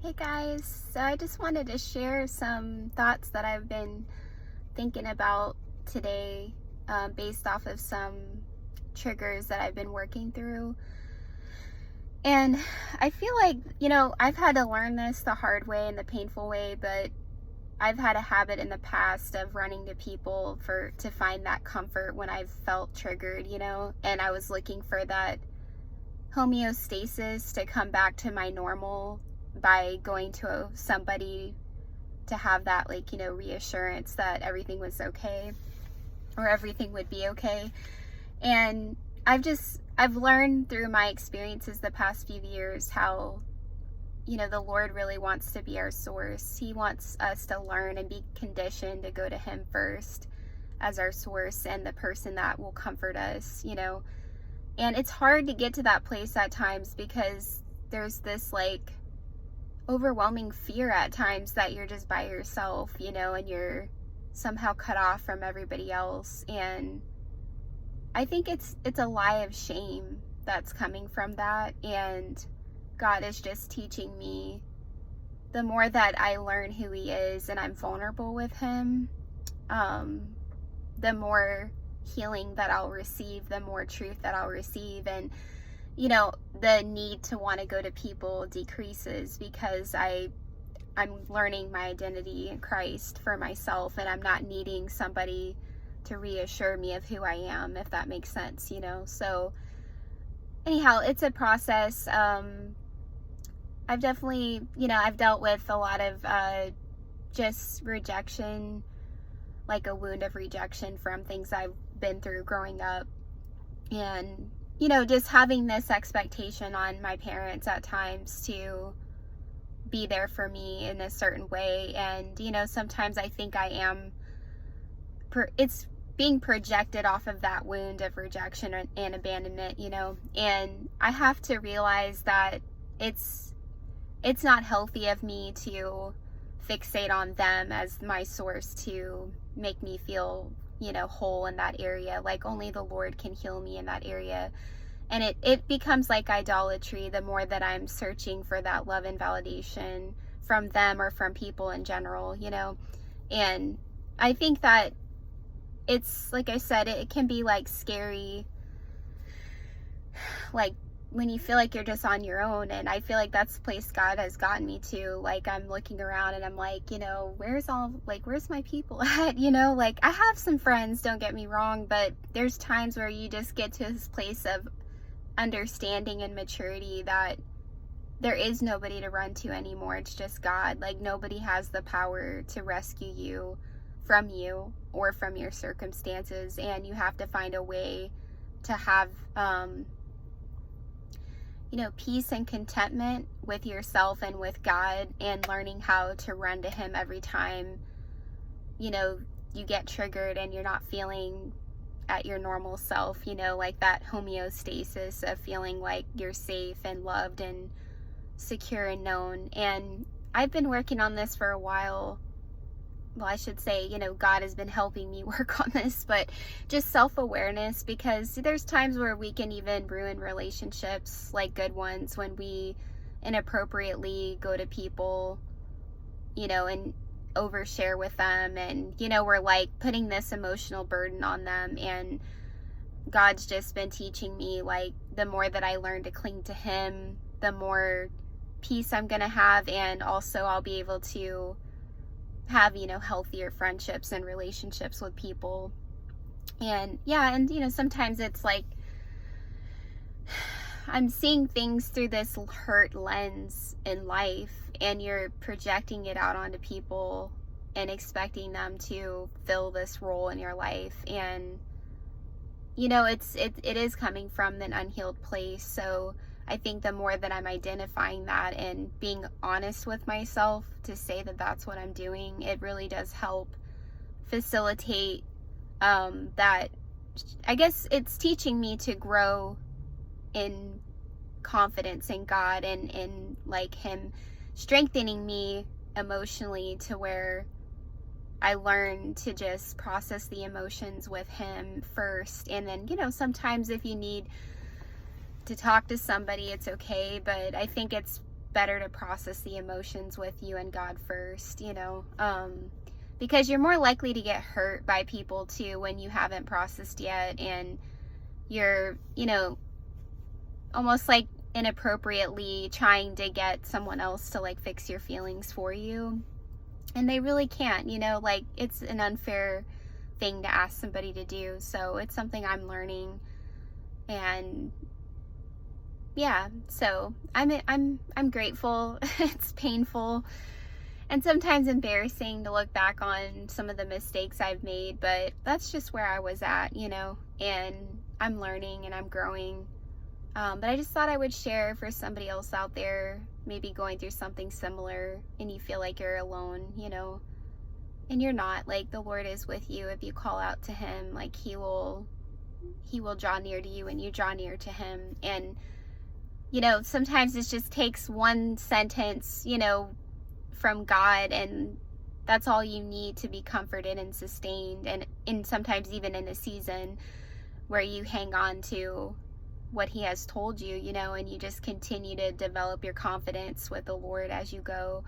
Hey guys, so I just wanted to share some thoughts that I've been thinking about today, based off of some triggers that I've been working through. And I feel like, I've had to learn this the hard way and the painful way, but I've had a habit in the past of running to people to find that comfort when I've felt triggered, and I was looking for that homeostasis to come back to my normal by going to somebody to have that, reassurance that everything was okay or everything would be okay. And I've learned through my experiences the past few years how, the Lord really wants to be our source. He wants us to learn and be conditioned to go to Him first as our source and the person that will comfort us. And it's hard to get to that place at times because there's this overwhelming fear at times that you're just by yourself, and you're somehow cut off from everybody else. And I think it's a lie of shame that's coming from that. And God is just teaching me, the more that I learn who He is and I'm vulnerable with Him, the more healing that I'll receive, the more truth that I'll receive. And the need to want to go to people decreases because I'm learning my identity in Christ for myself, and I'm not needing somebody to reassure me of who I am, if that makes sense. So anyhow, it's a process. I've definitely, I've dealt with a lot of just rejection, like a wound of rejection from things I've been through growing up. And just having this expectation on my parents at times to be there for me in a certain way. And, sometimes I think I am, it's being projected off of that wound of rejection and abandonment, and I have to realize that it's not healthy of me to fixate on them as my source to make me feel whole in that area. Like only the Lord can heal me in that area. And it becomes like idolatry the more that I'm searching for that love and validation from them or from people in general, And I think that it's, like I said, it can be scary, when you feel like you're just on your own. And I feel like that's the place God has gotten me to. I'm looking around and I'm where's my people at? I have some friends, don't get me wrong, but there's times where you just get to this place of understanding and maturity that there is nobody to run to anymore. It's just God. Nobody has the power to rescue you or from your circumstances, and you have to find a way to have peace and contentment with yourself and with God, and learning how to run to Him every time you get triggered and you're not feeling at your normal self, that homeostasis of feeling like you're safe and loved and secure and known. And I've been working on this for a while. Well, I should say, God has been helping me work on this, but just self-awareness, because there's times where we can even ruin relationships, good ones, when we inappropriately go to people, and overshare with them, and we're putting this emotional burden on them. And God's just been teaching me, the more that I learn to cling to Him, the more peace I'm gonna have, and also I'll be able to have healthier friendships and relationships with people. And sometimes it's I'm seeing things through this hurt lens in life, and you're projecting it out onto people and expecting them to fill this role in your life. And it is coming from an unhealed place. So I think the more that I'm identifying that and being honest with myself to say that that's what I'm doing, it really does help facilitate that. I guess it's teaching me to grow in confidence in God, and in Him strengthening me emotionally to where I learn to just process the emotions with Him first. And then, sometimes if you need to talk to somebody, it's okay. But I think it's better to process the emotions with you and God first, because you're more likely to get hurt by people too when you haven't processed yet, and you're, almost like inappropriately trying to get someone else to like fix your feelings for you. And they really can't, like it's an unfair thing to ask somebody to do. So it's something I'm learning. And yeah, so I'm grateful. It's painful and sometimes embarrassing to look back on some of the mistakes I've made, but that's just where I was at, and I'm learning and I'm growing. But I just thought I would share for somebody else out there, maybe going through something similar and you feel like you're alone, and you're not. Like, the Lord is with you. If you call out to him, like he will draw near to you and you draw near to him. And, sometimes it just takes one sentence, from God, and that's all you need to be comforted and sustained. And sometimes even in a season where you hang on to what he has told you, and you just continue to develop your confidence with the Lord as you go.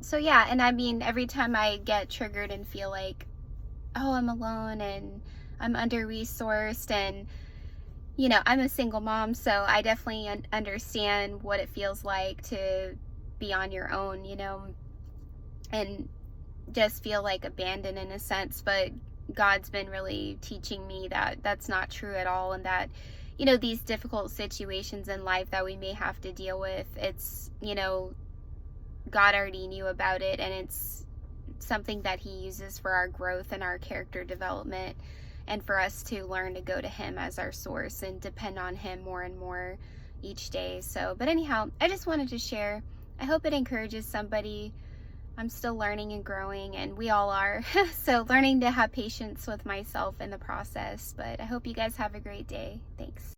So yeah, and I mean, every time I get triggered and feel like, oh, I'm alone and I'm under-resourced, and I'm a single mom, so I definitely understand what it feels like to be on your own, and just feel like abandoned in a sense. But God's been really teaching me that that's not true at all, and that, these difficult situations in life that we may have to deal with, it's, God already knew about it, and it's something that he uses for our growth and our character development, and for us to learn to go to him as our source and depend on him more and more each day. So, but anyhow, I just wanted to share. I hope it encourages somebody. I'm still learning and growing, and we all are. So learning to have patience with myself in the process. But I hope you guys have a great day. Thanks.